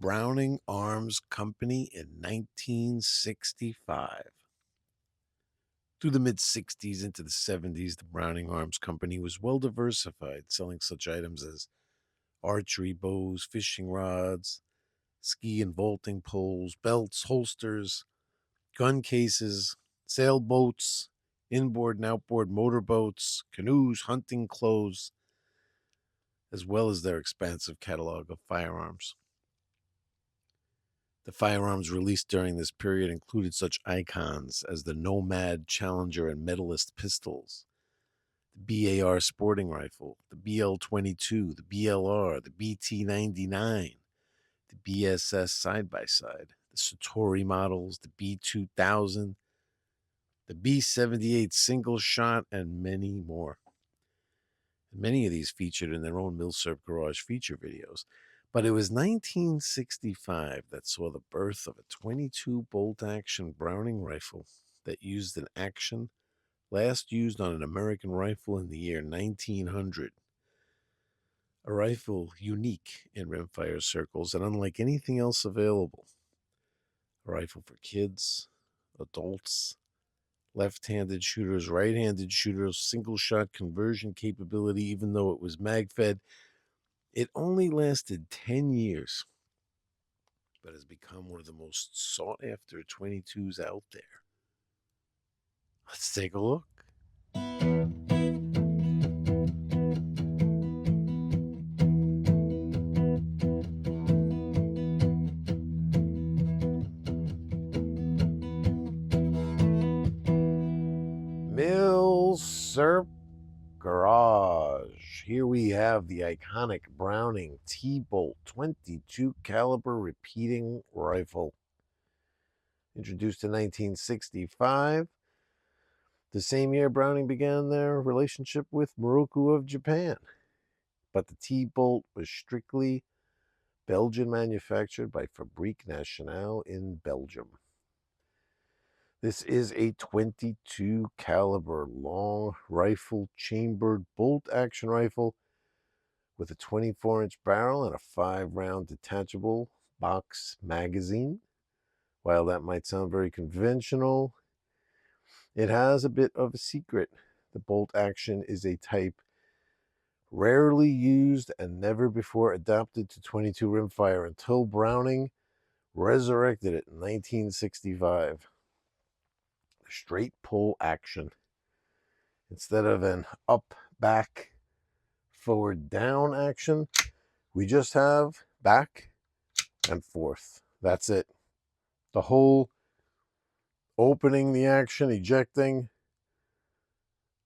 Browning Arms Company in 1965. Through the mid-60s into the 70s, the Browning Arms Company was well diversified, selling such items as archery bows, fishing rods, ski and vaulting poles, belts, holsters, gun cases, sailboats, inboard and outboard motorboats, canoes, hunting clothes, as well as their expansive catalog of firearms. The firearms released during this period included such icons as the Nomad, Challenger, and Medalist pistols, the BAR sporting rifle, the BL-22, the BLR, the BT-99, the BSS side-by-side, the Citori models, the B-2000, the B-78 single shot, and many more. Many of these featured in their own Milsurp Garage feature videos. But it was 1965 that saw the birth of a 22 bolt action Browning rifle that used an action last used on an American rifle in the year 1900. A rifle unique in rimfire circles and unlike anything else available. A rifle for kids, adults, left-handed shooters, right-handed shooters, single-shot conversion capability, even though it was mag-fed. It only lasted 10 years, but has become one of the most sought-after 22s out there. Let's take a look. Milsurp Garage. Here we have the iconic Browning T-Bolt 22 caliber repeating rifle. Introduced in 1965. The same year Browning began their relationship with Moroku of Japan. But the T-Bolt was strictly Belgian manufactured by Fabrique Nationale in Belgium. This is a 22 caliber long rifle chambered bolt action rifle with a 24-inch barrel and a 5-round detachable box magazine. While that might sound very conventional, it has a bit of a secret. The bolt action is a type rarely used and never before adapted to 22 rimfire until Browning resurrected it in 1965. Straight pull action. Instead of an up, back, forward, down action, we just have back and forth. That's it. The whole opening the action, ejecting,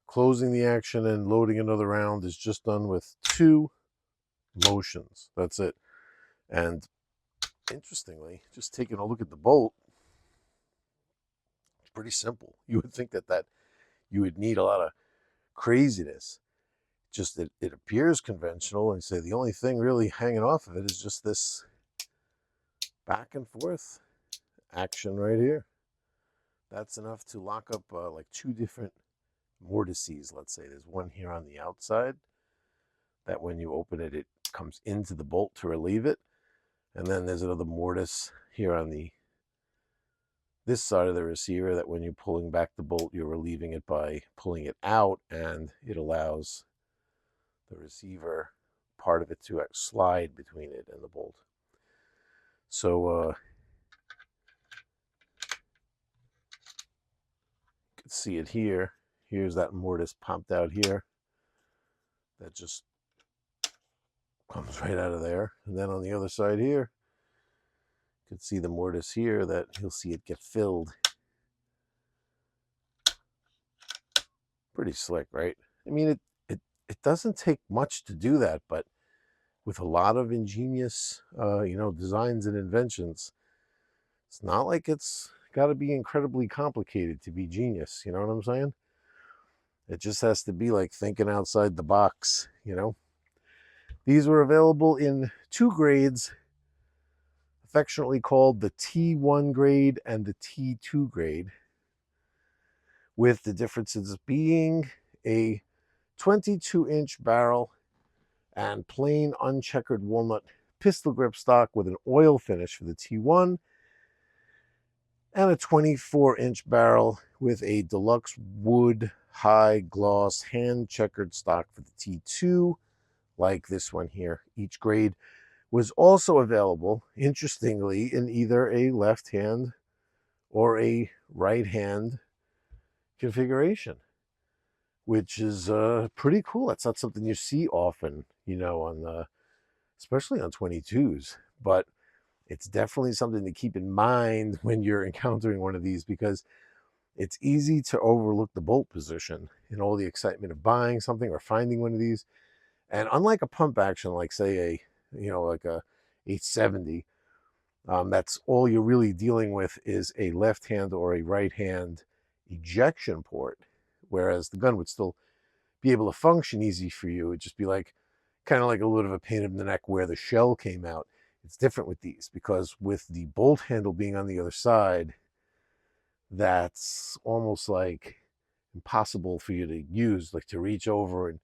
closing the action, and loading another round is just done with 2 motions. That's it. And interestingly, just taking a look at the bolt, it's pretty simple. You would think that you would need a lot of craziness. Just that it appears conventional, and say the only thing really hanging off of it is just this back and forth action right here. That's enough to lock up like 2 different mortices. Let's say there's one here on the outside that when you open it, it comes into the bolt to relieve it. And then there's another mortise here on this side of the receiver that when you're pulling back the bolt, you're relieving it by pulling it out, and it allows the receiver part of it to slide between it and the bolt. So you can see it here. Here's that mortise popped out here. That just comes right out of there. And then on the other side here, you can see the mortise here that you'll see it get filled. Pretty slick, right? I mean, it doesn't take much to do that, but with a lot of ingenious, designs and inventions, it's not like it's got to be incredibly complicated to be genius. You know what I'm saying? It just has to be like thinking outside the box, These were available in 2 grades, affectionately called the T1 grade and the T2 grade, with the differences being a 22-inch barrel and plain uncheckered walnut pistol grip stock with an oil finish for the T1, and a 24-inch barrel with a deluxe wood high gloss hand checkered stock for the T2, like this one here. Each grade was also available, interestingly, in either a left hand or a right hand configuration, which is pretty cool. That's not something you see often, you know, on the, especially on 22s, but it's definitely something to keep in mind when you're encountering one of these, because it's easy to overlook the bolt position in all the excitement of buying something or finding one of these. And unlike a pump action, like say a, you know, like a 870, that's all you're really dealing with is a left hand or a right hand ejection port, whereas the gun would still be able to function easy for you. It'd just be like kind of like a little bit of a pain in the neck where the shell came out. It's different with these, because with the bolt handle being on the other side, that's almost like impossible for you to use, like to reach over and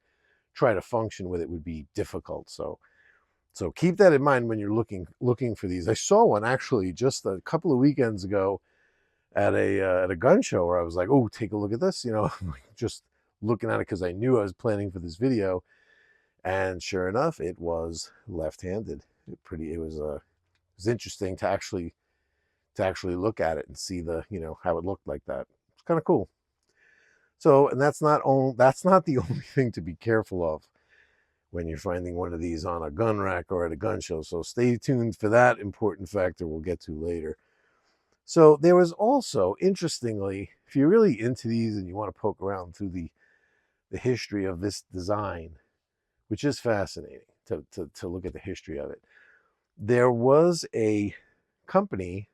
try to function with it would be difficult. So keep that in mind when you're looking for these. I saw one actually just a couple of weekends ago at a gun show where I was like, oh, take a look at this, you know, just looking at it because I knew I was planning for this video, and sure enough, it was left-handed. It was interesting to actually look at it and see the, you know, how it looked like that. It's kind of cool. So, and that's not the only thing to be careful of when you're finding one of these on a gun rack or at a gun show. So stay tuned for that important factor we'll get to later. So there was also, interestingly, if you're really into these and you want to poke around through the history of this design, which is fascinating to look at the history of it, there was a company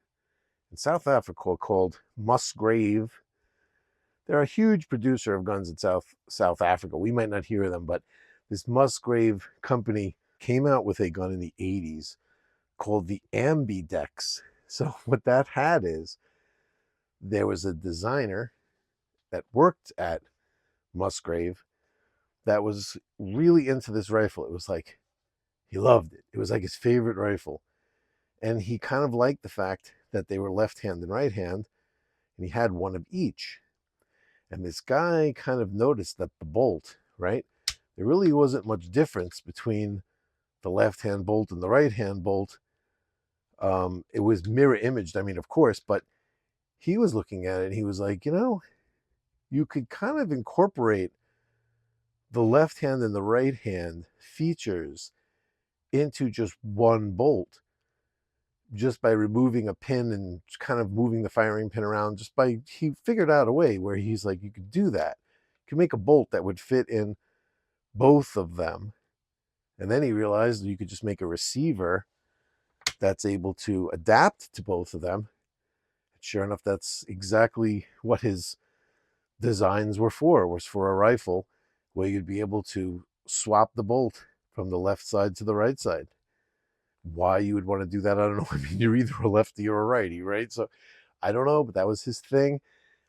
in South Africa called Musgrave. They're a huge producer of guns in South Africa. We might not hear of them, but this Musgrave company came out with a gun in the 80s called the Ambidex. So what that had is, there was a designer that worked at Musgrave that was really into this rifle. It was like, he loved it. It was like his favorite rifle. And he kind of liked the fact that they were left hand and right hand, and he had one of each. And this guy kind of noticed that the bolt, right, there really wasn't much difference between the left hand bolt and the right hand bolt. It was mirror imaged, I mean, of course, but he was looking at it and he was like, you know, you could kind of incorporate the left hand and the right hand features into just one bolt, just by removing a pin and kind of moving the firing pin around. He figured out a way where he's like, you could do that. You could make a bolt that would fit in both of them. And then he realized you could just make a receiver that's able to adapt to both of them. Sure enough, that's exactly what his designs were for, was for a rifle where you'd be able to swap the bolt from the left side to the right side. Why you would want to do that, I don't know. I mean, you're either a lefty or a righty, right? So I don't know, but that was his thing.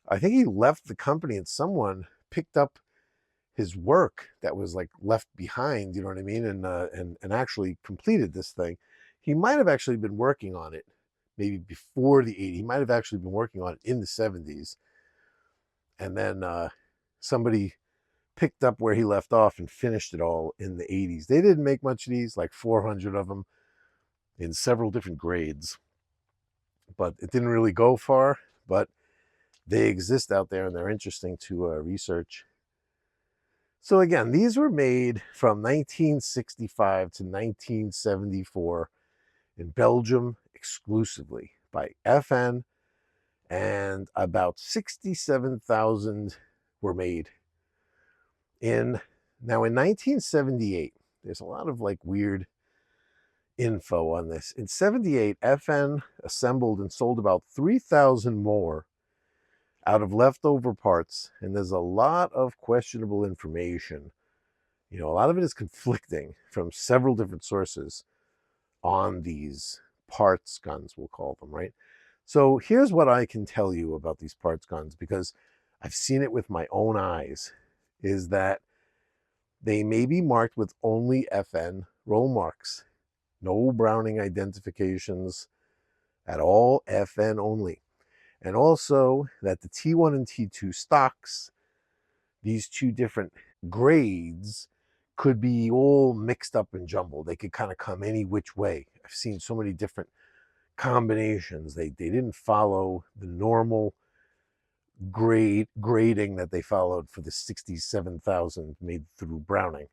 I think he left the company and someone picked up his work that was like left behind, you know what I mean, and actually completed this thing. He might have actually been working on it maybe before the 80s. He might have actually been working on it in the 70s. And then somebody picked up where he left off and finished it all in the 80s. They didn't make much of these, like 400 of them in several different grades. But it didn't really go far, but they exist out there and they're interesting to research. So again, these were made from 1965 to 1974 in Belgium exclusively by FN, and about 67,000 were made. Now in 1978, there's a lot of like weird info on this. In 78, FN assembled and sold about 3,000 more out of leftover parts, and there's a lot of questionable information. You know, a lot of it is conflicting from several different sources on these parts guns, we'll call them, right? So here's what I can tell you about these parts guns, because I've seen it with my own eyes, is that they may be marked with only FN roll marks. No Browning identifications at all, FN only. And also that the T1 and T2 stocks, these two different grades, could be all mixed up and jumbled. They could kind of come any which way. I've seen so many different combinations. They didn't follow the normal grading that they followed for the 67,000 made through Browning.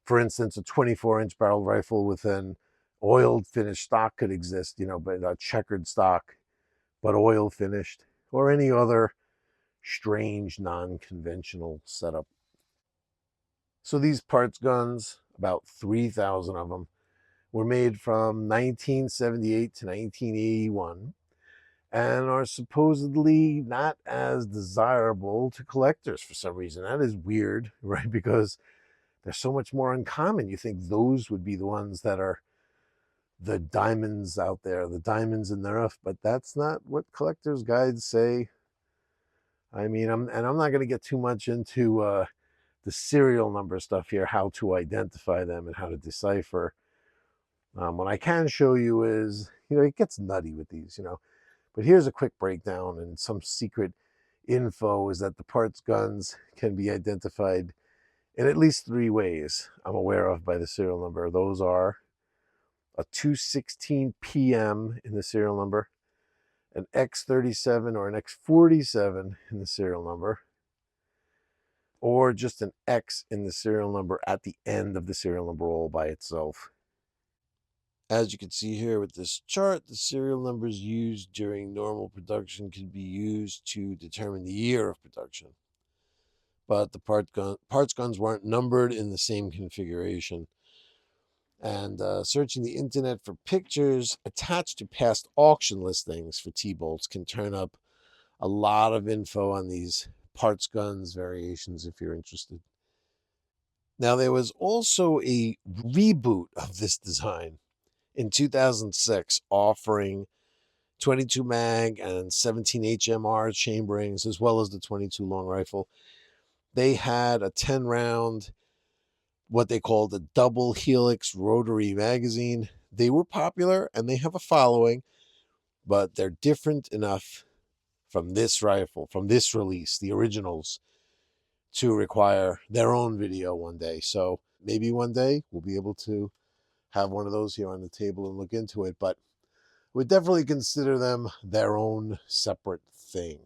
For instance, a 24-inch barrel rifle with an oiled finished stock could exist, but a checkered stock, but oil finished, or any other strange non-conventional setup. So these parts guns, about 3,000 of them, were made from 1978 to 1981 and are supposedly not as desirable to collectors for some reason. That is weird, right? Because they're so much more uncommon. You think those would be the ones that are the diamonds out there, the diamonds in the rough, but that's not what collectors' guides say. I mean, I'm not going to get too much into the serial number stuff here, how to identify them and how to decipher. What I can show you is, it gets nutty with these, But here's a quick breakdown, and some secret info is that the parts guns can be identified in at least three ways I'm aware of by the serial number. Those are a 216 PM in the serial number, an X37 or an X47 in the serial number, or just an X in the serial number at the end of the serial number all by itself. As you can see here with this chart, the serial numbers used during normal production can be used to determine the year of production. But the parts guns weren't numbered in the same configuration. And searching the internet for pictures attached to past auction listings for T-bolts can turn up a lot of info on these parts guns variations if you're interested. Now, there was also a reboot of this design in 2006 offering 22 mag and 17 HMR chamberings, as well as the 22 long rifle. They had a 10 round, what they called a double helix rotary magazine. They were popular and they have a following, but they're different enough from this rifle, from this release, the originals, to require their own video one day. So maybe one day we'll be able to have one of those here on the table and look into it, but would definitely consider them their own separate thing.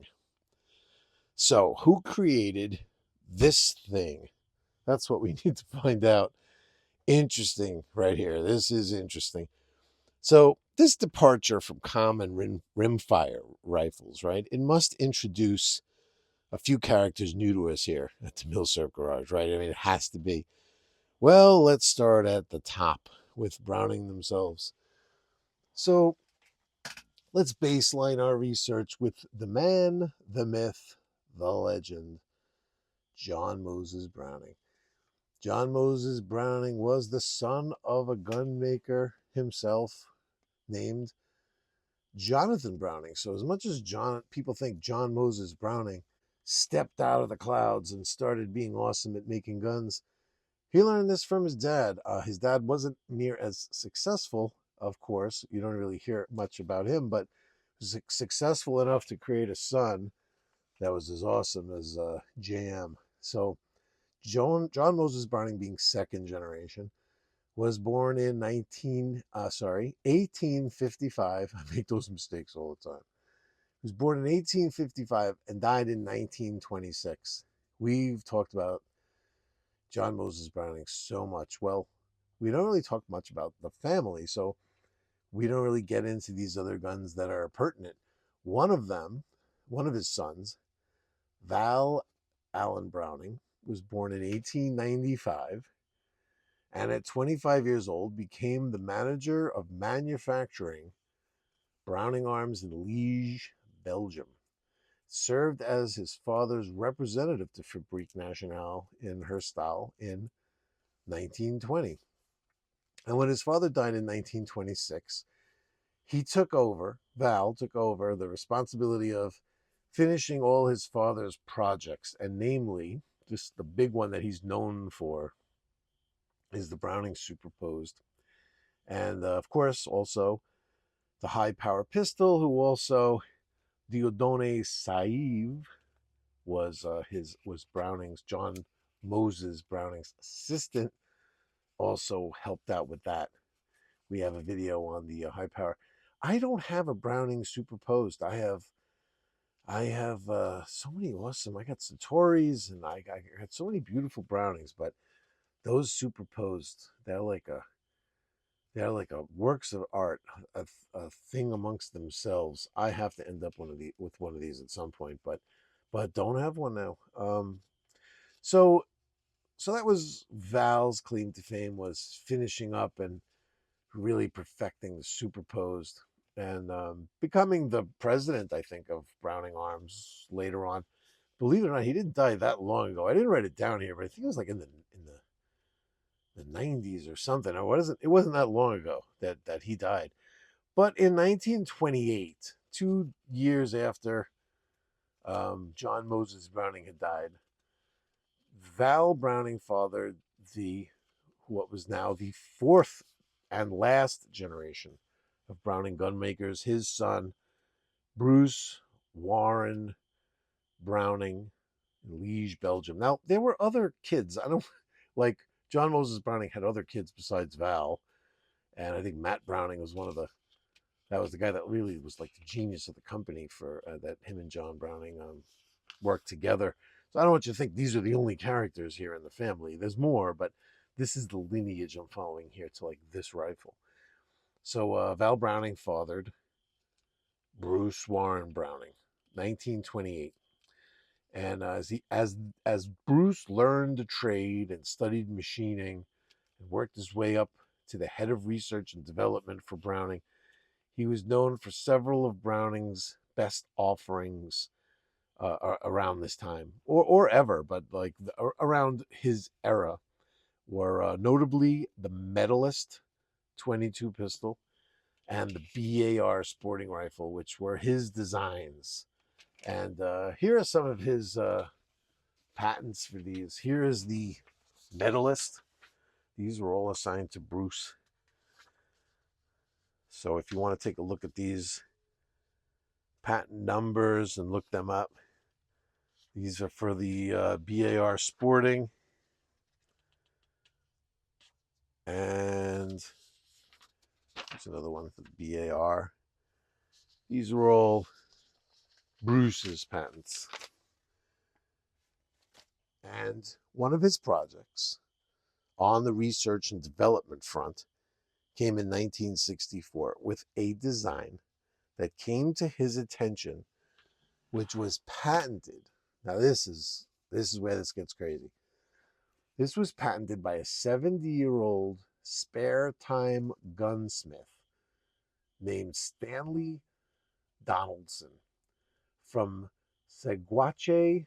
So, who created this thing? That's what we need to find out. Interesting, right here. This is interesting. So, this departure from common rimfire rifles, right? It must introduce a few characters new to us here at the Milsurp Garage, right? I mean, it has to be. Well, let's start at the top with Browning themselves. So, let's baseline our research with the man, the myth, the legend, John Moses Browning. John Moses Browning was the son of a gunmaker himself named Jonathan Browning. So as much as people think John Moses Browning stepped out of the clouds and started being awesome at making guns, he learned this from his dad. His dad wasn't near as successful, of course. You don't really hear much about him, but was successful enough to create a son that was as awesome as JM. So John Moses Browning, being second generation, was born in 1855. I make those mistakes all the time. He was born in 1855 and died in 1926. We've talked about John Moses Browning so much. Well, we don't really talk much about the family, so we don't really get into these other guns that are pertinent. One of his sons, Val Allen Browning, was born in 1895 and at 25 years old became the manager of manufacturing Browning Arms in Liege, Belgium. Served as his father's representative to Fabrique Nationale in Herstal in 1920. And when his father died in 1926, Val took over the responsibility of finishing all his father's projects, and namely, just the big one that he's known for is the Browning Superposed. And of course, also the high power pistol, who also Diodone Saive was Browning's John Moses Browning's assistant, also helped out with that. We have a video on the high power. I don't have a Browning superposed. I have so many awesome. I got Citoris and I got so many beautiful Brownings, but those superposed, they're like a works of art, a thing amongst themselves. I have to end up with one of these at some point, but don't have one now. So so that was Val's claim to fame, was finishing up and really perfecting the superposed and becoming the president, I think, of Browning Arms later on. Believe it or not, he didn't die that long ago. I didn't write it down here, but I think it was like in the 90s or something. It wasn't that long ago that he died. But in 1928, 2 years after John Moses Browning had died, Val Browning fathered the what was now the fourth and last generation of Browning gunmakers. His son, Bruce Warren Browning, in Liege, Belgium. Now there were other kids. I don't like John Moses Browning had other kids besides Val, and I think Matt Browning was that was the guy that really was like the genius of the company for that him and John Browning worked together. So I don't want you to think these are the only characters here in the family. There's more, but this is the lineage I'm following here to like this rifle. So Val Browning fathered Bruce Warren Browning, 1928, and as Bruce learned the trade and studied machining and worked his way up to the head of research and development for Browning, he was known for several of Browning's best offerings around this time, or ever, but like around his era, were notably the Medalist 22 pistol and the BAR sporting rifle, which were his designs. And here are some of his patents for these. Here is the Medalist. These were all assigned to Bruce. So if you want to take a look at these patent numbers and look them up, these are for the BAR sporting. And there's another one for the BAR. These are all Bruce's patents. And one of his projects on the research and development front came in 1964 with a design that came to his attention, which was patented. Now this is where this gets crazy. This was patented by a 70-year-old spare time gunsmith named Stanley Donaldson from Seguache.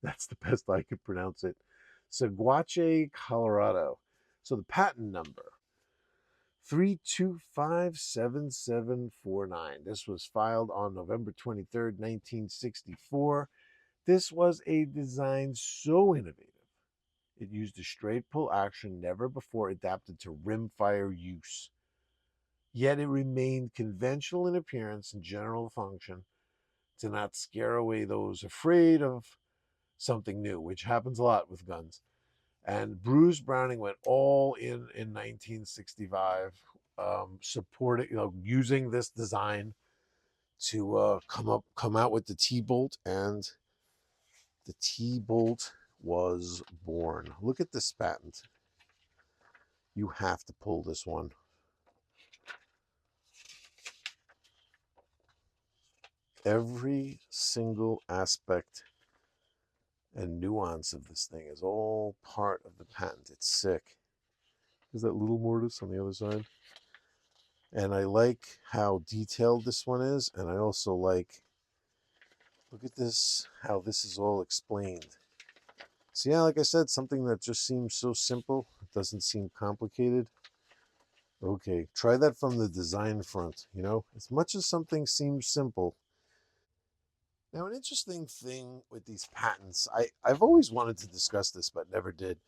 That's the best I could pronounce it. Seguache, Colorado. So the patent number 3257749. This was filed on November 23rd, 1964. This was a design so innovative. It used a straight pull action never before adapted to rimfire use. Yet it remained conventional in appearance and general function to not scare away those afraid of something new, which happens a lot with guns. And Bruce Browning went all in 1965, supporting, using this design to come out with the T-bolt, and the T-bolt was born. Look at this patent. You have to pull this one. Every single aspect and nuance of this thing is all part of the patent. It's sick. There's that little mortise on the other side. And I like how detailed this one is. And I also like, look at this, how this is all explained. So yeah, like I said, something that just seems so simple. It doesn't seem complicated. Okay, try that from the design front. As much as something seems simple. Now, an interesting thing with these patents, I've always wanted to discuss this, but never did.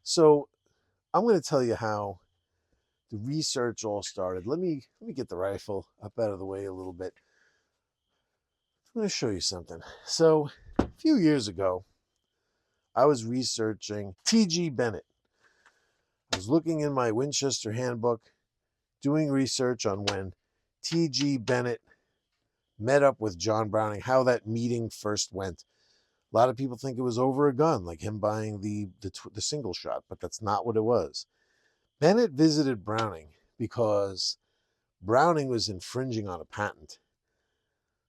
So I'm going to tell you how the research all started. Let me get the rifle up out of the way a little bit. I'm going to show you something. So, a few years ago, I was researching T.G. Bennett. I was looking in my Winchester handbook, doing research on when T.G. Bennett met up with John Browning, how that meeting first went. A lot of people think it was over a gun, like him buying the single shot, but that's not what it was. Bennett visited Browning because Browning was infringing on a patent.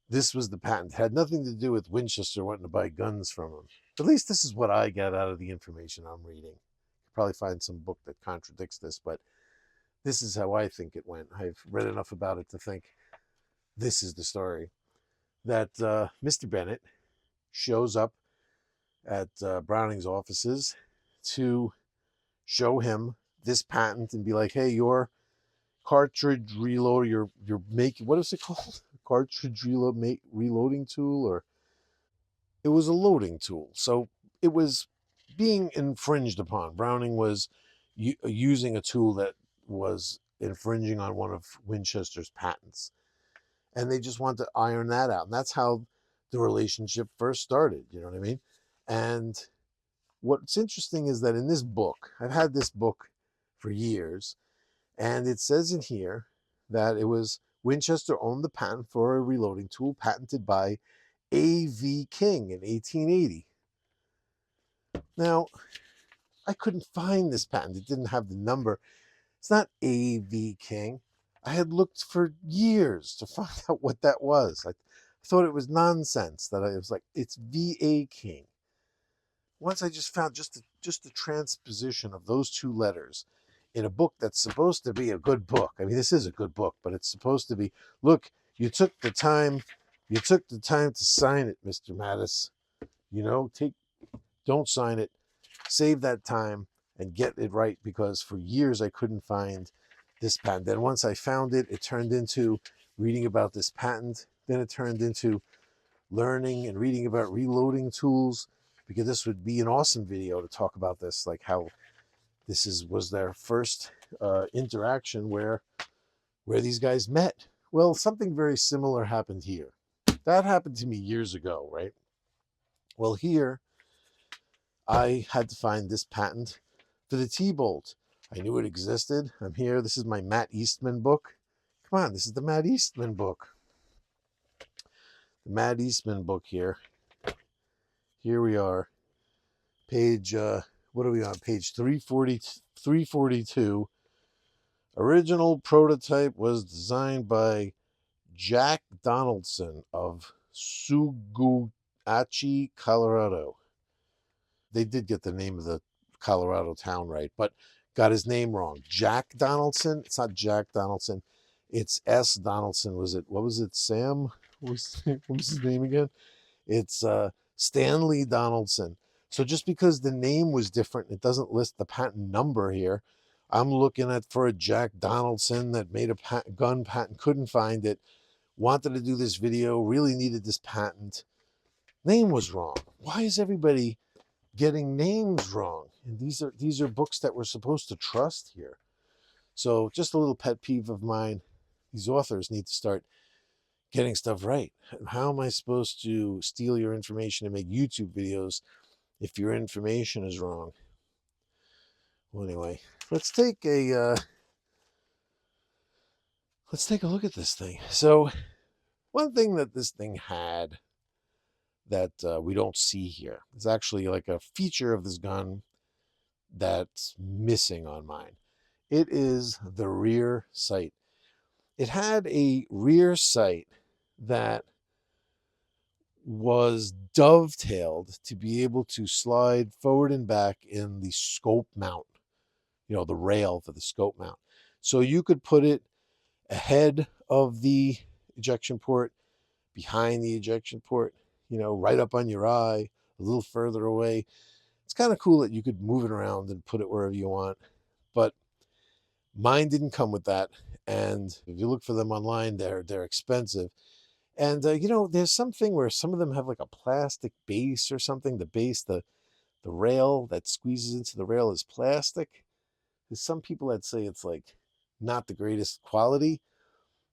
This was the patent. It had nothing to do with Winchester wanting to buy guns from him. At least this is what I got out of the information I'm reading. You'll probably find some book that contradicts this, but this is how I think it went. I've read enough about it to think this is the story. That Mr. Bennett shows up at Browning's offices to show him this patent and be like, hey, your cartridge reload, your making, what is it called? Cartridge reloading tool, or it was a loading tool. So it was being infringed upon. Browning was using a tool that was infringing on one of Winchester's patents. And they just want to iron that out. And that's how the relationship first started. You know what I mean? And what's interesting is that in this book, I've had this book for years, and it says in here that it was Winchester owned the patent for a reloading tool patented by A.V. King in 1880. Now, I couldn't find this patent. It didn't have the number. It's not A.V. King. I had looked for years to find out what that was. I thought it was nonsense. That I was like, it's V.A. King. Once I just found just the transposition of those two letters in a book that's supposed to be a good book. I mean, this is a good book, but it's supposed to be, look, you took the time to sign it, Mr. Mattis. You know, don't sign it. Save that time and get it right, because for years I couldn't find this patent. Then once I found it, it turned into reading about this patent. Then it turned into learning and reading about reloading tools, because this would be an awesome video to talk about this, like how was their first interaction where these guys met. Well, something very similar happened here. That happened to me years ago, right? Well, here I had to find this patent for the T-bolt. I knew it existed. I'm here. This is my Matt Eastman book. Come on, this is the Matt Eastman book. The Matt Eastman book here. Here we are. Page, what are we on? Page 342. Original prototype was designed by Jack Donaldson of Suguachi, Colorado. They did get the name of the Colorado town right, but got his name wrong. Jack Donaldson. It's not Jack Donaldson. It's S. Donaldson. What was it? Sam? What was his name again? It's Stanley Donaldson. So just because the name was different, it doesn't list the patent number here. I'm looking for a Jack Donaldson that made a gun patent, couldn't find it, wanted to do this video, really needed this patent. Name was wrong. Why is everybody getting names wrong? And these are books that we're supposed to trust here. So just a little pet peeve of mine. These authors need to start getting stuff right. How am I supposed to steal your information and make YouTube videos if your information is wrong? Well, anyway, let's take a look at this thing. So one thing that this thing had that we don't see here is actually like a feature of this gun that's missing on mine. It is the rear sight. It had a rear sight that was dovetailed to be able to slide forward and back in the scope mount, the rail for the scope mount. So you could put it ahead of the ejection port, behind the ejection port, right up on your eye, a little further away. It's kind of cool that you could move it around and put it wherever you want. But mine didn't come with that. And if you look for them online, they're expensive. And, there's something where some of them have like a plastic base or something. The base, the rail that squeezes into the rail is plastic. There's some people that say it's like not the greatest quality.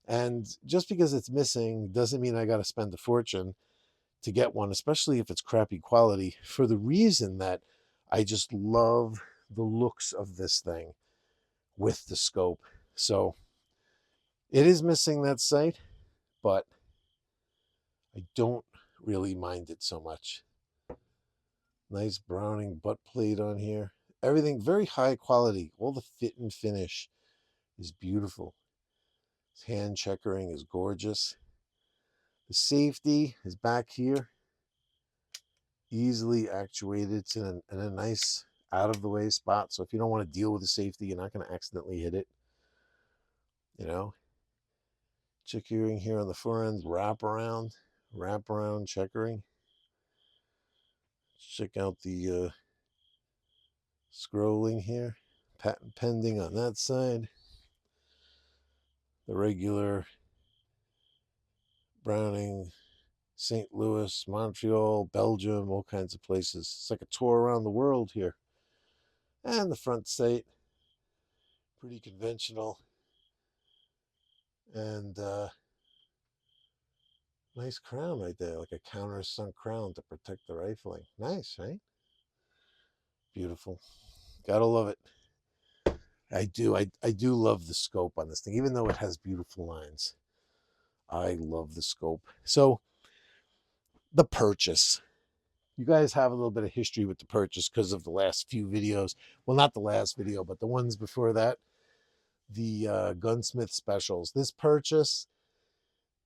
And just because it's missing doesn't mean I got to spend a fortune to get one, especially if it's crappy quality, for the reason that I just love the looks of this thing with the scope. So it is missing that sight, but I don't really mind it so much. Nice Browning butt plate on here. Everything very high quality. All the fit and finish is beautiful. His hand checkering is gorgeous. The safety is back here, easily actuated. It's in a nice out of the way spot. So if you don't want to deal with the safety, you're not going to accidentally hit it. You know, checkering here on the fore end, wrap around checkering. Check out the scrolling here, patent pending on that side. The regular Browning, St. Louis, Montreal, Belgium, all kinds of places. It's like a tour around the world here. And the front sight, pretty conventional. And nice crown right there, like a countersunk crown to protect the rifling. Nice, right? Beautiful. Gotta love it. I do love the scope on this thing, even though it has beautiful lines. I love the scope. So the purchase. You guys have a little bit of history with the purchase because of the last few videos. Well, not the last video, but the ones before that. The Gunsmith Specials. This purchase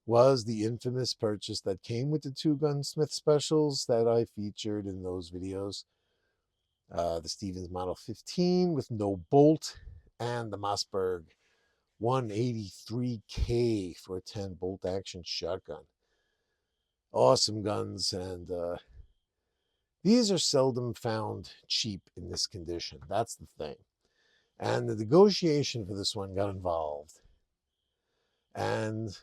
was the infamous purchase that came with the 2 Gunsmith Specials that I featured in those videos. The Stevens Model 15 with no bolt, and the Mossberg 183K for a 10 bolt action shotgun. Awesome guns, and these are seldom found cheap in this condition. That's the thing. And the negotiation for this one got involved. And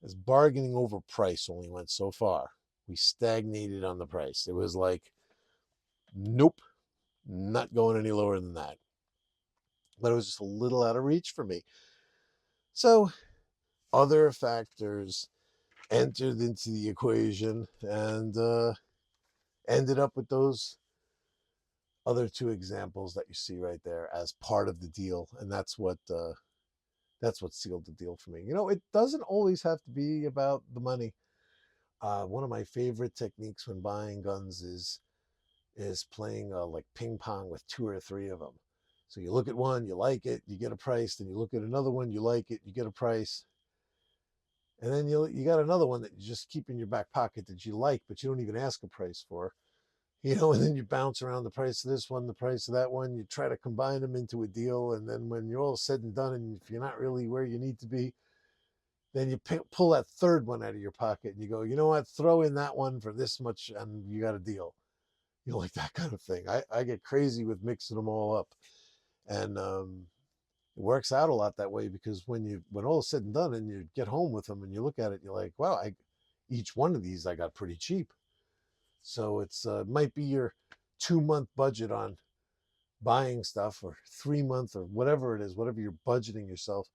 as bargaining over price only went so far, we stagnated on the price. It was like, nope, not going any lower than that. But it was just a little out of reach for me. So other factors entered into the equation, and ended up with those other 2 examples that you see right there as part of the deal. And that's what sealed the deal for me. You know, it doesn't always have to be about the money. One of my favorite techniques when buying guns is playing like ping pong with 2 or 3 of them. So you look at one, you like it, you get a price. Then you look at another one, you like it, you get a price. And then you got another one that you just keep in your back pocket that you like, but you don't even ask a price for. You know, and then you bounce around the price of this one, the price of that one. You try to combine them into a deal. And then when you're all said and done, and if you're not really where you need to be, then you pull that third one out of your pocket and you go, you know what, throw in that one for this much and you got a deal. You know, like that kind of thing. I get crazy with mixing them all up. And it works out a lot that way, because when all is said and done and you get home with them and you look at it, you're like, wow, each one of these I got pretty cheap. So it's might be your 2-month budget on buying stuff, or 3-month, or whatever it is, whatever you're budgeting yourself,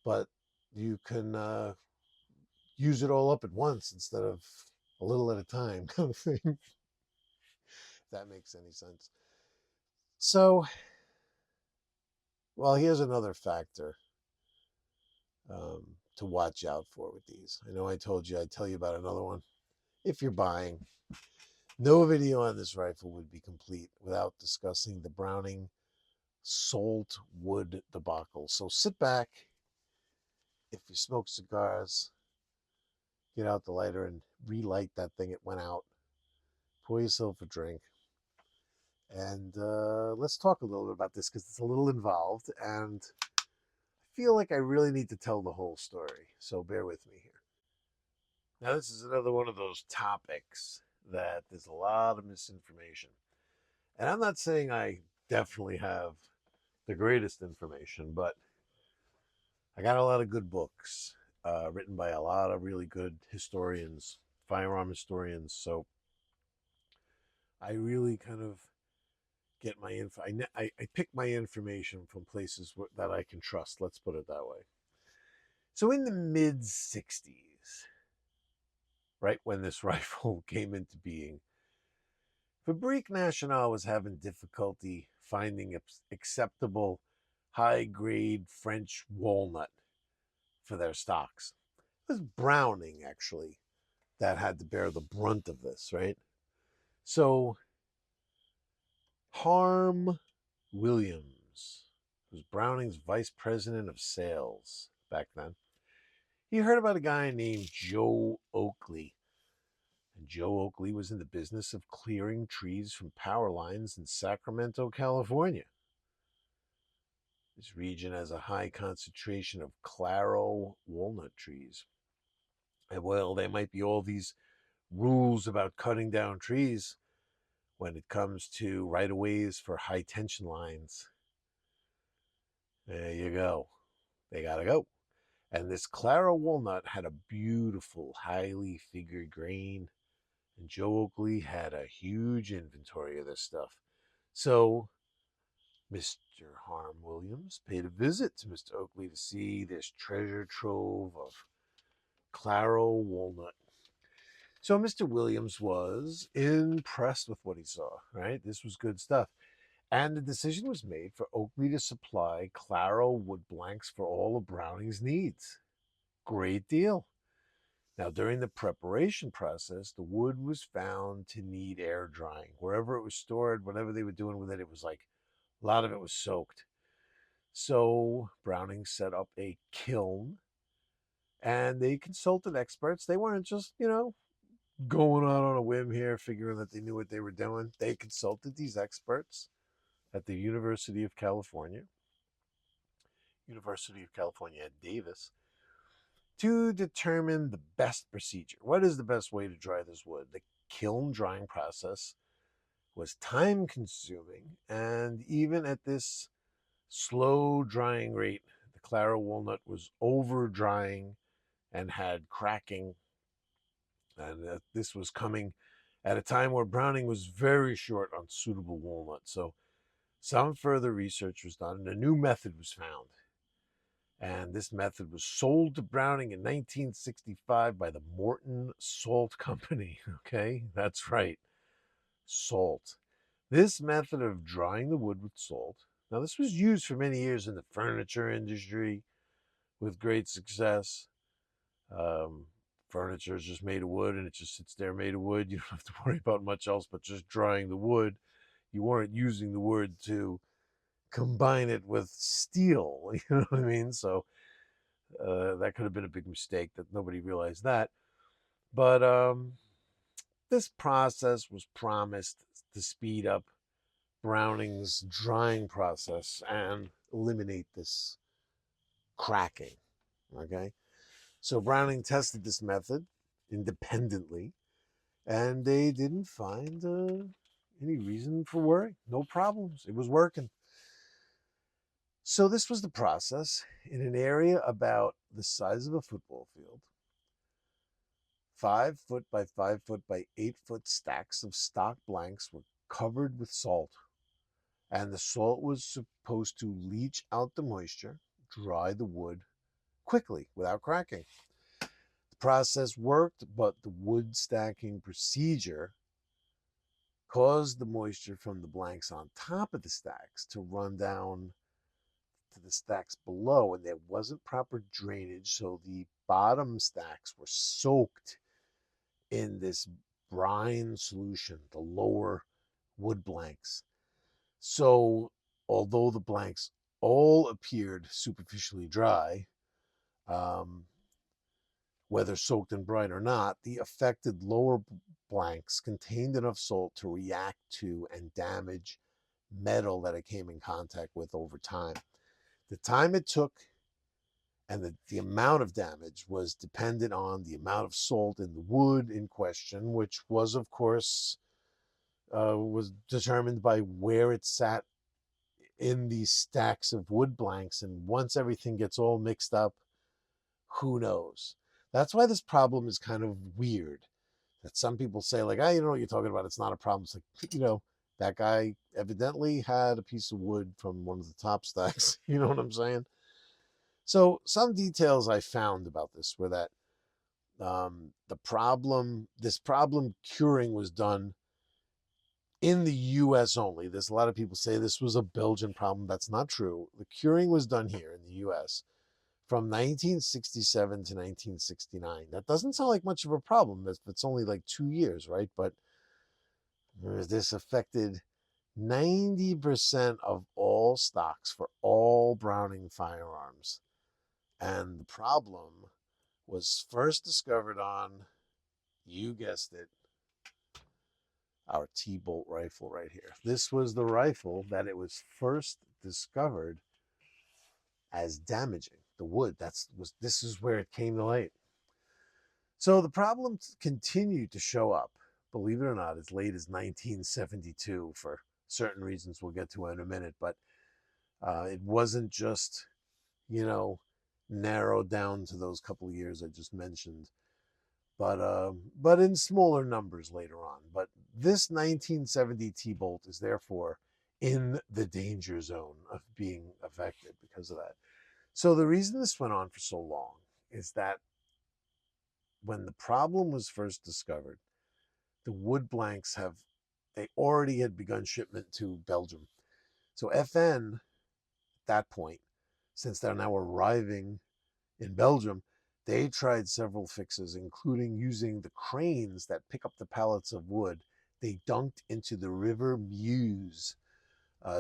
but you can use it all up at once instead of a little at a time, kind of thing. If that makes any sense. So, well, here's another factor to watch out for with these. I know I told you I'd tell you about another one. If you're buying, no video on this rifle would be complete without discussing the Browning salt wood debacle. So sit back. If you smoke cigars, get out the lighter and relight that thing. It went out. Pour yourself a drink. And let's talk a little bit about this, because it's a little involved. And I feel like I really need to tell the whole story. So bear with me here. Now, this is another one of those topics that there's a lot of misinformation. And I'm not saying I definitely have the greatest information, but I got a lot of good books written by a lot of really good historians, firearm historians. So I really kind of get my info. I pick my information from places that I can trust. Let's put it that way. So in the mid 60s, right when this rifle came into being, Fabrique Nationale was having difficulty finding acceptable high grade French walnut for their stocks. It was Browning, actually, that had to bear the brunt of this, right? So Harm Williams was Browning's vice president of sales back then. He heard about a guy named Joe Oakley. And Joe Oakley was in the business of clearing trees from power lines in Sacramento, California. This region has a high concentration of claro walnut trees. And well, there might be all these rules about cutting down trees when it comes to right of ways for high tension lines. There you go. They got to go. And this claro walnut had a beautiful, highly figured grain. And Joe Oakley had a huge inventory of this stuff. So Mr. Harm Williams paid a visit to Mr. Oakley to see this treasure trove of claro walnut. So Mr. Williams was impressed with what he saw, right? This was good stuff. And the decision was made for Oakley to supply claro wood blanks for all of Browning's needs. Great deal. Now, during the preparation process, the wood was found to need air drying. Wherever it was stored, whatever they were doing with it, it was like a lot of it was soaked. So Browning set up a kiln and they consulted experts. They weren't just, going out on a whim here, figuring that they knew what they were doing. They consulted these experts at the University of California at Davis, to determine the best procedure. What is the best way to dry this wood? The kiln drying process was time consuming, and even at this slow drying rate, the claro walnut was over drying and had cracking. And this was coming at a time where Browning was very short on suitable walnut. So some further research was done and a new method was found. And this method was sold to Browning in 1965 by the Morton Salt Company. Okay, that's right, salt. This method of drying the wood with salt, now this was used for many years in the furniture industry with great success. Um, Furniture is just made of wood and it just sits there made of wood. You don't have to worry about much else but just drying the wood. You weren't using the wood to combine it with steel. You know what I mean? So that could have been a big mistake that nobody realized that. But this process was promised to speed up Browning's drying process and eliminate this cracking. Okay. So Browning tested this method independently, and they didn't find any reason for worry. No problems. It was working. So this was the process in an area about the size of a football field. 5 foot by 5 foot by 8 foot stacks of stock blanks were covered with salt, and the salt was supposed to leach out the moisture, dry the wood quickly without cracking. The process worked, but the wood stacking procedure caused the moisture from the blanks on top of the stacks to run down to the stacks below, and there wasn't proper drainage, so the bottom stacks were soaked in this brine solution, the lower wood blanks. So although the blanks all appeared superficially dry, whether soaked in brine or not, the affected lower blanks contained enough salt to react to and damage metal that it came in contact with over time. The time it took and the amount of damage was dependent on the amount of salt in the wood in question, which was, of course, was determined by where it sat in these stacks of wood blanks. And once everything gets all mixed up, who knows? That's why this problem is kind of weird. That some people say, like, you know what you're talking about. It's not a problem. It's like, That guy evidently had a piece of wood from one of the top stacks. You know what I'm saying? So some details I found about this were that this problem curing was done in the U.S. only. There's a lot of people say this was a Belgian problem. That's not true. The curing was done here in the U.S. from 1967 to 1969. That doesn't sound like much of a problem if it's only like 2 years, right? But this affected 90% of all stocks for all Browning firearms. And the problem was first discovered on, you guessed it, our T-bolt rifle right here. This was the rifle that it was first discovered as damaging the wood. This is where it came to light. So the problems continued to show up, believe it or not, as late as 1972 for certain reasons we'll get to in a minute. But it wasn't just, you know, narrowed down to those couple of years I just mentioned, but in smaller numbers later on. But this 1970 T-bolt is therefore in the danger zone of being affected because of that. So the reason this went on for so long is that when the problem was first discovered, the wood blanks they already had begun shipment to Belgium. So FN at that point, since they're now arriving in Belgium, they tried several fixes, including using the cranes that pick up the pallets of wood. They dunked into the River Meuse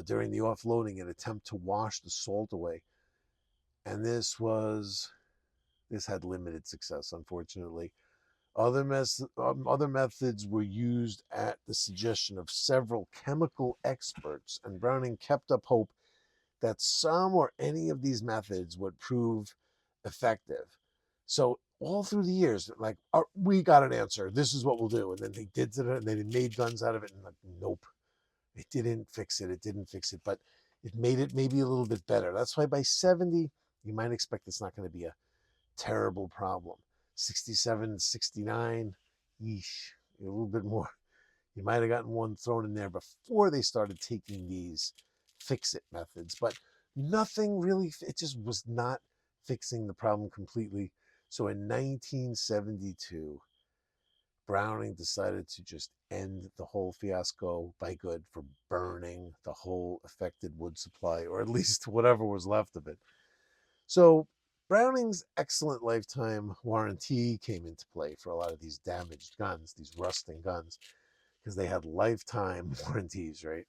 during the offloading in an attempt to wash the salt away. And this had limited success, unfortunately. Other methods were used at the suggestion of several chemical experts, and Browning kept up hope that some or any of these methods would prove effective. So all through the years, like, we got an answer. This is what we'll do. And then they did it, and they made guns out of it. And like, nope, it didn't fix it. It didn't fix it, but it made it maybe a little bit better. That's why by 70, you might expect it's not going to be a terrible problem. 67, 69, yeesh, a little bit more. You might have gotten one thrown in there before they started taking these fix-it methods, but nothing really, it just was not fixing the problem completely. So in 1972, Browning decided to just end the whole fiasco by good for burning the whole affected wood supply, or at least whatever was left of it. So Browning's excellent lifetime warranty came into play for a lot of these damaged guns, these rusting guns, because they had lifetime warranties, right?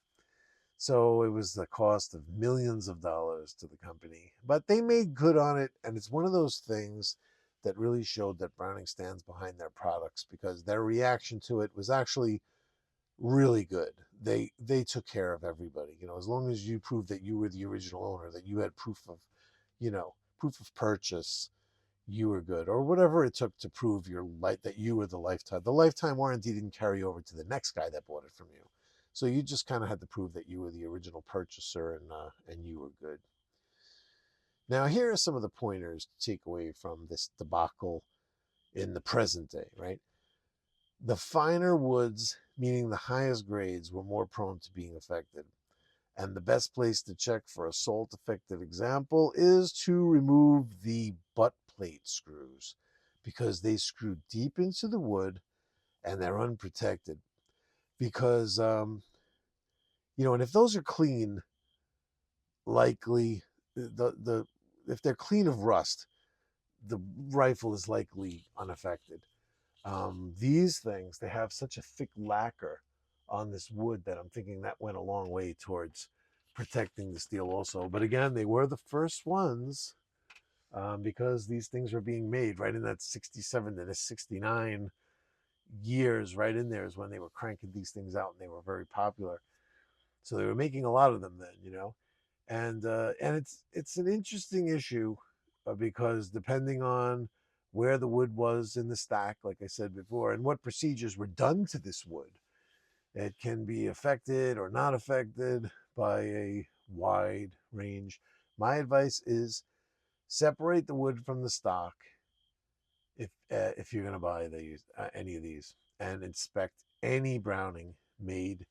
So it was the cost of millions of dollars to the company, but they made good on it. And it's one of those things that really showed that Browning stands behind their products, because their reaction to it was actually really good. They took care of everybody. As long as you proved that you were the original owner, that you had proof of purchase, you were good, or whatever it took to prove that you were the lifetime. The lifetime warranty didn't carry over to the next guy that bought it from you. So you just kind of had to prove that you were the original purchaser, and you were good. Now, here are some of the pointers to take away from this debacle in the present day, right? The finer woods, meaning the highest grades, were more prone to being affected. And the best place to check for a salt affected example is to remove the butt plate screws, because they screw deep into the wood and they're unprotected. Because, and if those are clean, likely if they're clean of rust, the rifle is likely unaffected. These things, they have such a thick lacquer on this wood that I'm thinking that went a long way towards protecting the steel also. But again, they were the first ones, because these things were being made right in that 67 to 69 years. Right in there is when they were cranking these things out, and they were very popular. So they were making a lot of them then, and it's an interesting issue, because depending on where the wood was in the stack, like I said before, and what procedures were done to this wood, it can be affected or not affected by a wide range. My advice is separate the wood from the stock if you're going to buy any of these, and inspect any Browning made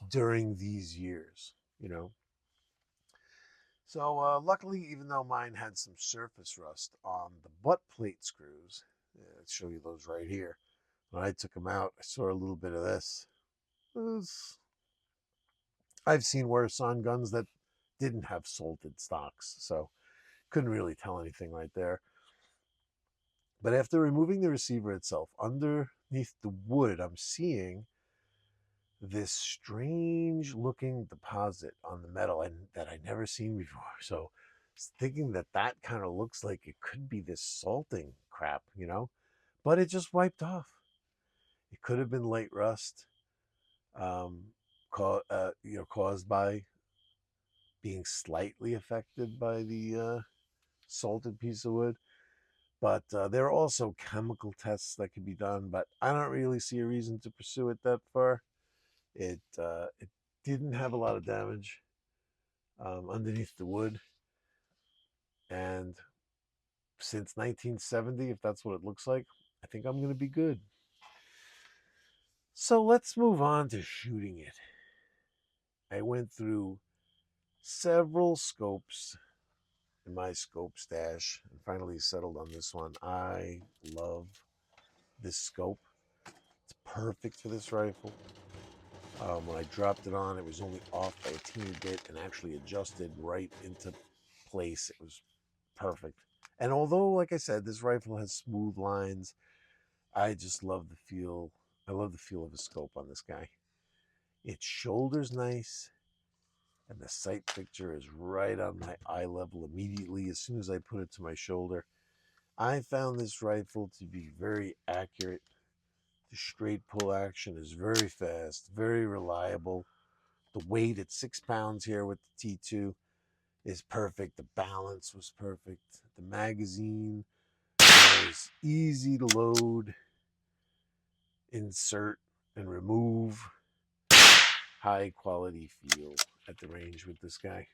during these years, you know. So luckily, even though mine had some surface rust on the butt plate screws, I'll show you those right here. When I took them out, I saw a little bit of this. I've seen worse on guns that didn't have salted stocks, so couldn't really tell anything right there. But after removing the receiver itself, underneath the wood, I'm seeing this strange looking deposit on the metal and that I never seen before. So thinking that that kind of looks like it could be this salting crap, you know, but it just wiped off. It could have been late rust, caused by being slightly affected by the salted piece of wood. But there are also chemical tests that can be done, but I don't really see a reason to pursue it that far. It didn't have a lot of damage underneath the wood, and since 1970, if that's what it looks like, I think I'm going to be good. So let's move on to shooting it. I went through several scopes in my scope stash and finally settled on this one. I love this scope. It's perfect for this rifle. When I dropped it on, it was only off by a teeny bit and actually adjusted right into place. It was perfect. And although, like I said, this rifle has smooth lines, I just love the feel. I love the feel of a scope on this guy. Its shoulder's nice, and the sight picture is right on my eye level immediately as soon as I put it to my shoulder. I found this rifle to be very accurate. The straight pull action is very fast, very reliable. The weight at 6 pounds here with the T2 is perfect. The balance was perfect. The magazine was easy to load, insert, and remove. High quality feel at the range with this guy.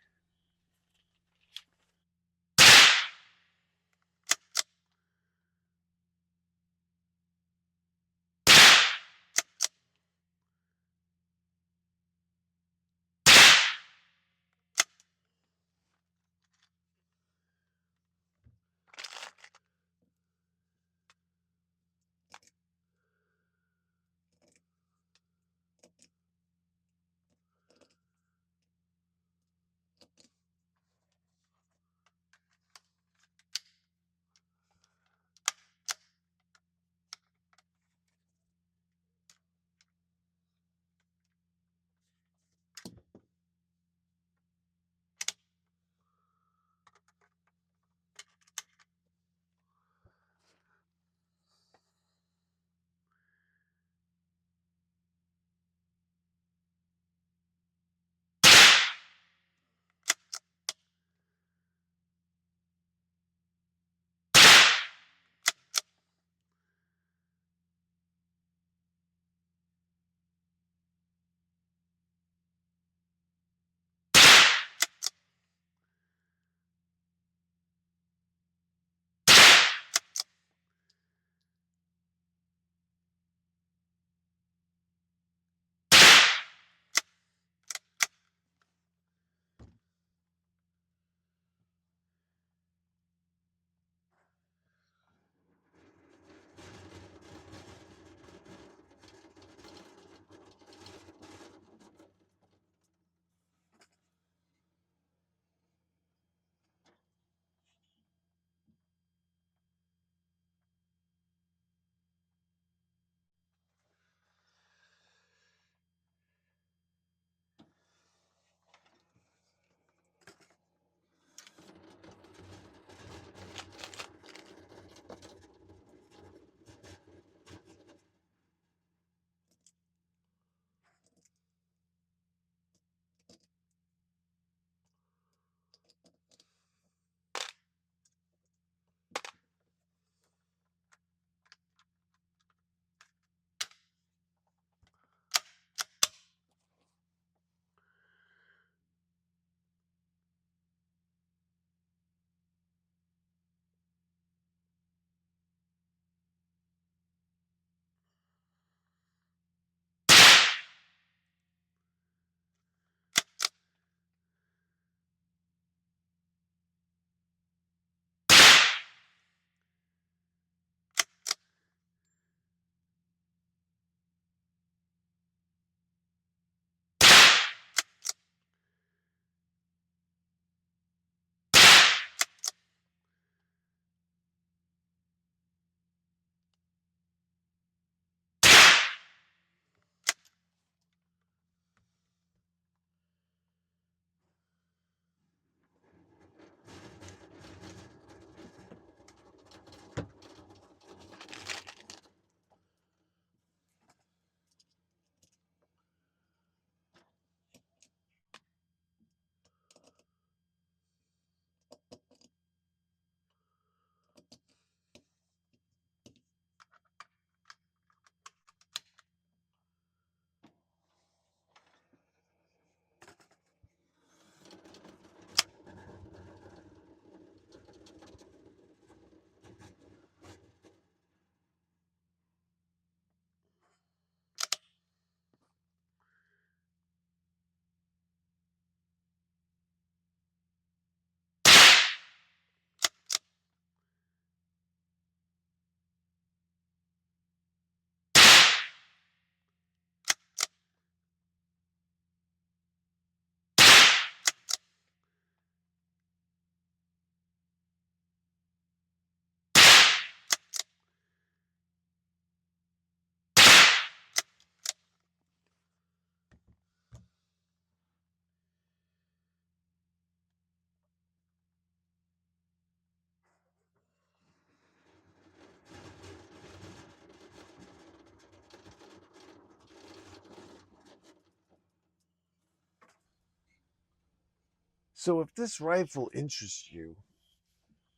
So if this rifle interests you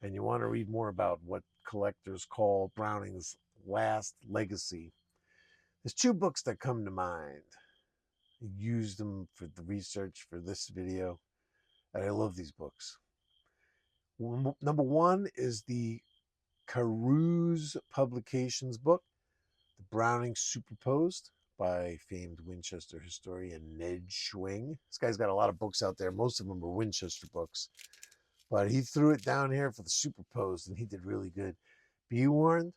and you want to read more about what collectors call Browning's last legacy, there's two books that come to mind. I used them for the research for this video, and I love these books. Number one is the Carouse Publications book, The Browning Superposed, by famed Winchester historian Ned Schwing. This guy's got a lot of books out there. Most of them are Winchester books. But he threw it down here for the Superposed, and he did really good. Be warned,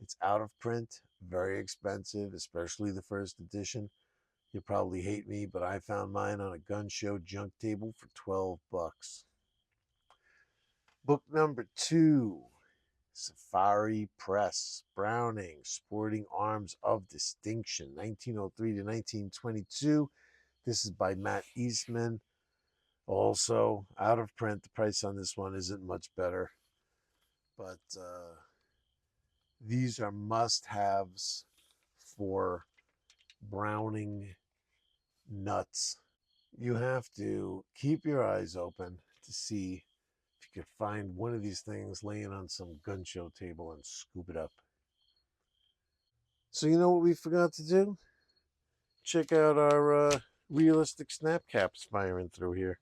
it's out of print, very expensive, especially the first edition. You'll probably hate me, but I found mine on a gun show junk table for $12. Book number two, Safari Press, Browning, Sporting Arms of Distinction, 1903 to 1922. This is by Matt Eastman. Also out of print. The price on this one isn't much better, but these are must-haves for Browning nuts. You have to keep your eyes open to see if you could find one of these things laying on some gun show table and scoop it up. So you know what we forgot to do? Check out our realistic snap caps firing through here.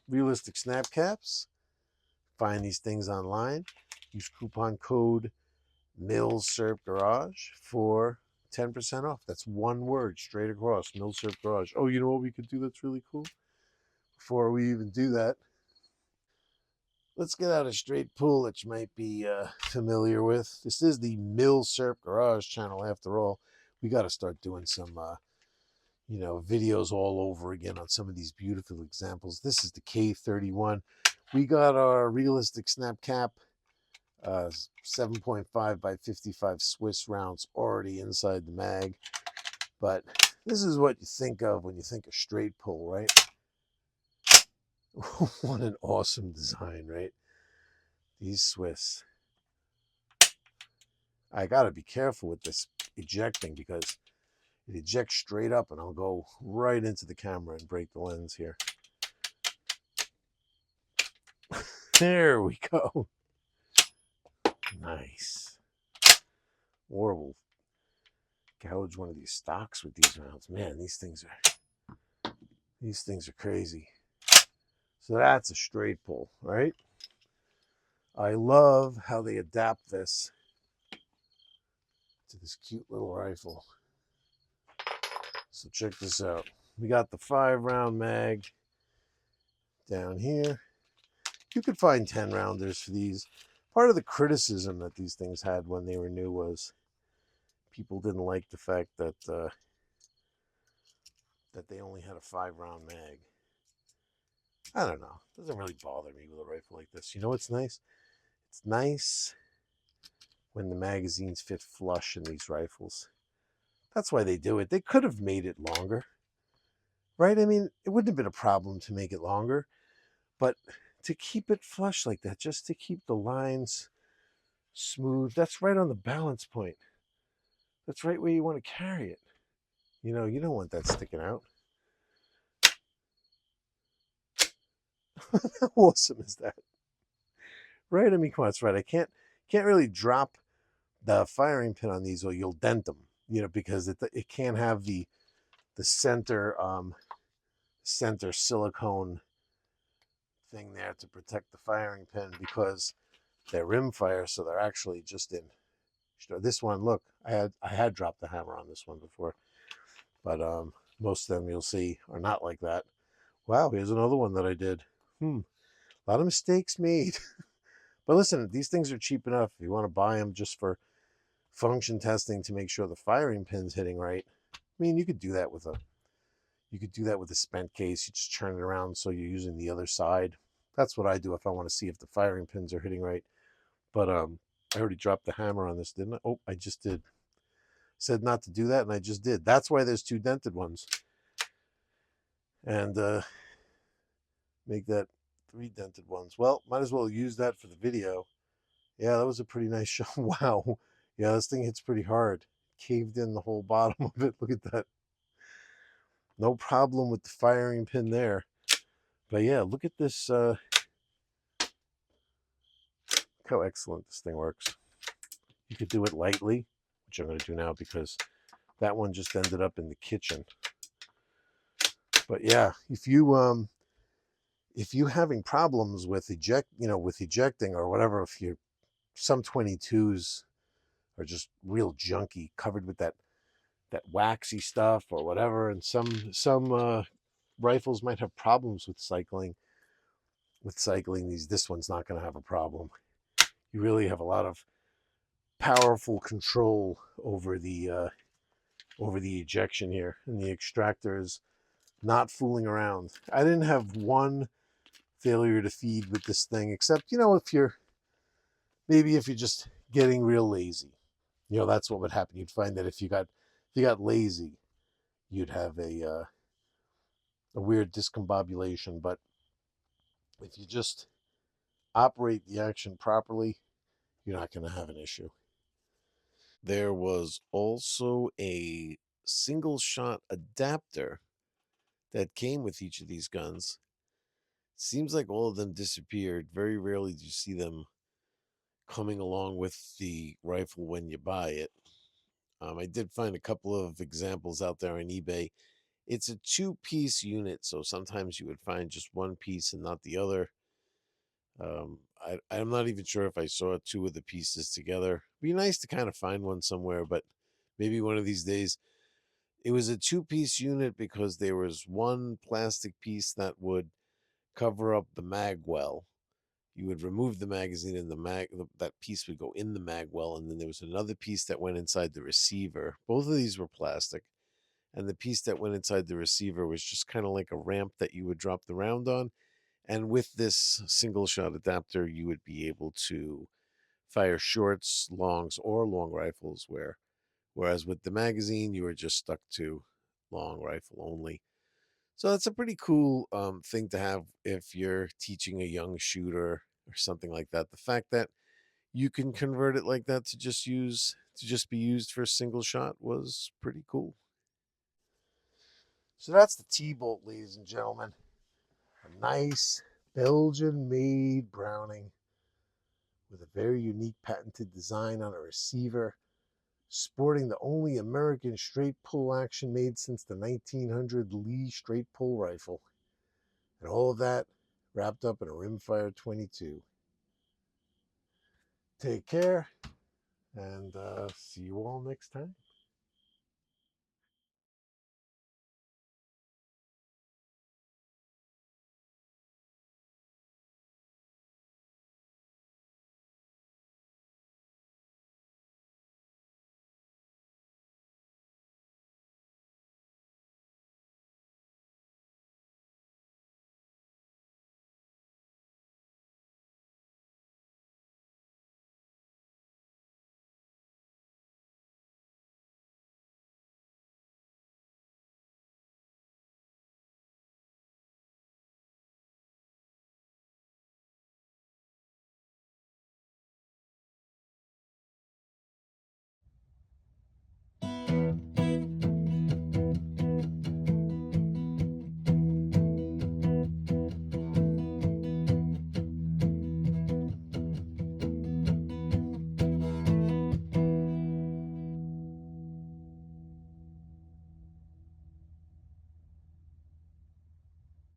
Realistic snap caps. Find these things online. Use coupon code Milsurp Garage for 10% off. That's one word straight across, Milsurp Garage. Oh, you know what we could do that's really cool? Before we even do that, let's get out a straight pull that you might be familiar with. This is the Milsurp Garage channel after all. We got to start doing some videos all over again on some of these beautiful examples. This is the K31. We got our realistic snap cap, 7.5 by 55 Swiss rounds already inside the mag. But this is what you think of when you think of straight pull, right? What an awesome design, right? These Swiss. I got to be careful with this ejecting because it ejects straight up and I'll go right into the camera and break the lens here. There we go. Nice. Or we'll gouge one of these stocks with these rounds. Man, these things are crazy. So that's a straight pull, right? I love how they adapt this to this cute little rifle. So check this out. We got the 5-round mag down here. You could find 10 rounders for these. Part of the criticism that these things had when they were new was people didn't like the fact that they only had a 5-round mag. I don't know. It doesn't really bother me with a rifle like this. You know what's nice? It's nice when the magazines fit flush in these rifles. That's why they do it. They could have made it longer, right? I mean, it wouldn't have been a problem to make it longer, but to keep it flush like that, just to keep the lines smooth, that's right on the balance point. That's right where you want to carry it. You know, you don't want that sticking out. How awesome is that? Right? I mean, come on, that's right. I can't really drop the firing pin on these or you'll dent them, because it can't have the center silicone thing there to protect the firing pin because they're rimfire, so they're actually just in. This one, look, I had dropped the hammer on this one before, but most of them you'll see are not like that. Wow, here's another one that I did. A lot of mistakes made. But listen, these things are cheap enough. If you want to buy them just for function testing to make sure the firing pin's hitting right, I mean, you could do that with a spent case. You just turn it around so you're using the other side. That's what I do if I want to see if the firing pins are hitting right. But I already dropped the hammer on this, didn't I? Oh, I just did. Said not to do that, and I just did. That's why there's 2 dented ones. And make that 3 dented ones. Well, might as well use that for the video. Yeah, that was a pretty nice shot. Wow. Yeah, this thing hits pretty hard. Caved in the whole bottom of it. Look at that. No problem with the firing pin there. But yeah, look at this. Look how excellent this thing works. You could do it lightly, which I'm going to do now because that one just ended up in the kitchen. But yeah, if you having problems with with ejecting or whatever, if you some 22s are just real junky, covered with that waxy stuff or whatever, and some rifles might have problems with cycling. This one's not going to have a problem. You really have a lot of powerful control over the ejection here, and the extractor is not fooling around. I didn't have one failure to feed with this thing, except if you're just getting real lazy. That's what would happen. You'd find that if you got lazy, you'd have a weird discombobulation. But if you just operate the action properly, you're not going to have an issue. There was also a single shot adapter that came with each of these guns. Seems like all of them disappeared. Very rarely do you see them coming along with the rifle when you buy it. I did find a couple of examples out there on eBay. It's a two-piece unit, so sometimes you would find just one piece and not the other. I'm not even sure if I saw two of the pieces together. Be nice to kind of find one somewhere, but maybe one of these days. It was a two-piece unit because there was one plastic piece that would cover up the mag well. You would remove the magazine, and that piece would go in the mag well, and then there was another piece that went inside the receiver. Both of these were plastic, and the piece that went inside the receiver was just kind of like a ramp that you would drop the round on. And with this single shot adapter, you would be able to fire shorts, longs, or long rifles, whereas with the magazine, you were just stuck to long rifle only. So that's a pretty cool thing to have if you're teaching a young shooter or something like that. The fact that you can convert it like that to just be used for a single shot was pretty cool. So that's the T-bolt, ladies and gentlemen. A nice Belgian-made Browning with a very unique patented design on a receiver, sporting the only American straight pull action made since the 1900 Lee straight pull rifle. And all of that wrapped up in a rimfire 22. Take care, and see you all next time.